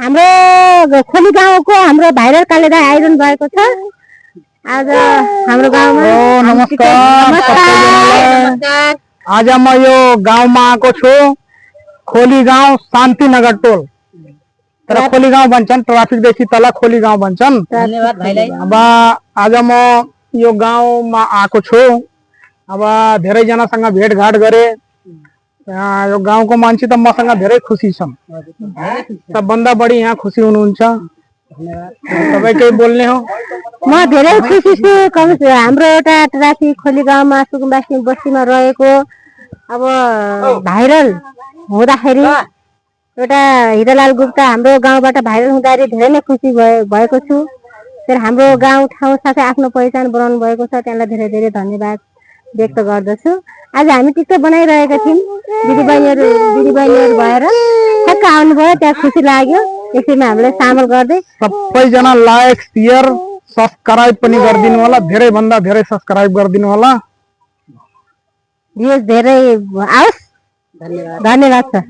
हाम्रो खोली गाउँको हाम्रो भाइरल कालेदाई आइरहनु भएको छ आज हाम्रो गाउँमा। नमस्कार। आज म यो गाउँमा आएको छु खोली गाउँ शान्तिनगर टोल तर खोली गाउँ भन्छन् ट्राफिक देखि तल खोली गाउँ भन्छन्। धन्यवाद भाइलाई। अब आज म यो गाउँमा आएको छु अब धेरै जनासँग भेटघाट गरे यो गाउँको मान्छे त मसँग धेरै खुसी छन् सबभन्दा बढी यहाँ खुसी हुनुहुन्छ तपाईँ केही बोल्ने हो? म धेरै खुसी छु हाम्रो एउटा ट्राफिक खोली गाउँमा सुकुम्बासी बस्तीमा रहेको अब भाइरल हुँदाखेरि एउटा हिरालाल गुप्ता हाम्रो गाउँबाट भाइरल हुँदाखेरि धेरै नै खुसी भएको छु। तर हाम्रो गाउँ ठाउँ साथै आफ्नो पहिचान बनाउनु भएको छ त्यसलाई धेरै धेरै धन्यवाद व्यक्त गर्दछु। आज हामी टिकटक बनाइरहेका थियौँ दिदीबहिनीहरू भएर ठ्याक्क आउनुभयो त्यहाँ खुसी लाग्यो यसैमा हामीलाई सामेल गर्दै सबैजना लाइक शेयर सब्सक्राइब पनि गरिदिनु होला धेरै भन्दा धेरै सब्सक्राइब गरिदिनु होला भ्युज धेरै आओस्। धन्यवाद छ।